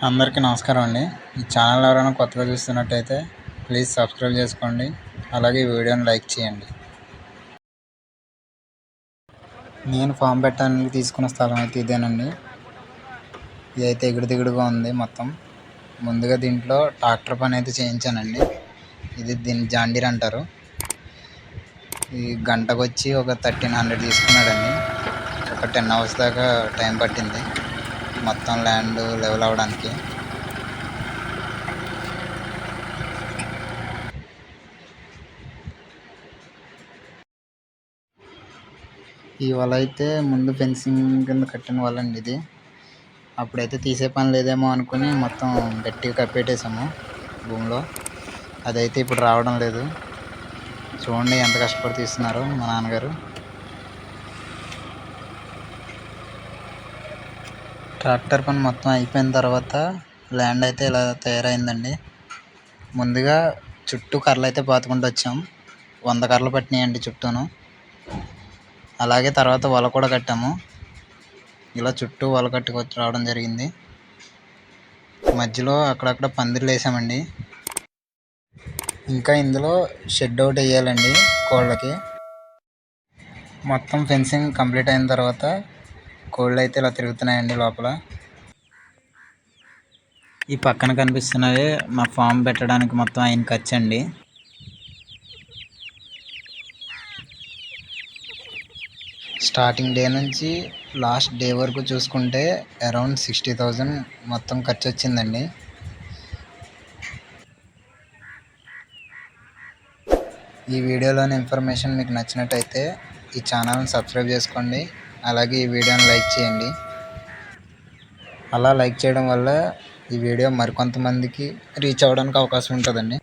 అందరికీ నమస్కారం అండి. ఈ ఛానల్ ఎవరైనా కొత్తగా చూస్తున్నట్టయితే ప్లీజ్ సబ్స్క్రైబ్ చేసుకోండి. అలాగే ఈ వీడియోని లైక్ చేయండి. నేను ఫామ్ పెట్టడానికి తీసుకున్న స్థలం అయితే ఇదేనండి. ఇదైతే ఎగుడు ఉంది మొత్తం. ముందుగా దీంట్లో ట్రాక్టర్ పని అయితే చేయించానండి. దీన్ని జాండీర్ అంటారు. ఈ గంటకు వచ్చి ఒక 1300 తీసుకున్నాడండి. ఒక 10 అవర్స్ దాకా టైం పట్టింది మొత్తం ల్యాండ్ లెవెల్ అవ్వడానికి. ఈ వల అయితే ముందు ఫెన్సింగ్ కింద కట్టిన వల అండి ఇది. అప్పుడైతే తీసే పని లేదేమో అనుకుని మొత్తం గట్టిగా కప్పెట్టేసాము భూమిలో. అదైతే ఇప్పుడు రావడం లేదు. చూడండి ఎంత కష్టపడి తీస్తున్నారు మా నాన్నగారు. ట్రాక్టర్ పని మొత్తం అయిపోయిన తర్వాత ల్యాండ్ అయితే ఇలా తయారైందండి. ముందుగా చుట్టూ కర్రలు అయితే పాతుకుంటూ వచ్చాం. 100 కర్రలు పట్టినాయండి చుట్టూను. అలాగే తర్వాత వల కూడా కట్టాము. ఇలా చుట్టూ వల కట్టుకొచ్చి రావడం జరిగింది. మధ్యలో అక్కడక్కడ పందిర్లు వేసామండి. ఇంకా ఇందులో షెడ్ ఒకటి వేయాలండి కోళ్ళకి. మొత్తం ఫెన్సింగ్ కంప్లీట్ అయిన తర్వాత కోళ్ళు అయితే ఇలా తిరుగుతున్నాయండి లోపల. ఈ పక్కన కనిపిస్తున్నవి మా ఫామ్ పెట్టడానికి మొత్తం అయిన ఖర్చు అండి. స్టార్టింగ్ డే నుంచి లాస్ట్ డే వరకు చూసుకుంటే అరౌండ్ 60,000 మొత్తం ఖర్చు వచ్చిందండి. ఈ వీడియోలోని ఇన్ఫర్మేషన్ మీకు నచ్చినట్టయితే ఈ ఛానల్ని సబ్స్క్రైబ్ చేసుకోండి. అలాగే ఈ వీడియోని లైక్ చేయండి. అలా లైక్ చేయడం వల్ల ఈ వీడియో మరికొంతమందికి రీచ్ అవ్వడానికి అవకాశం ఉంటుందండి.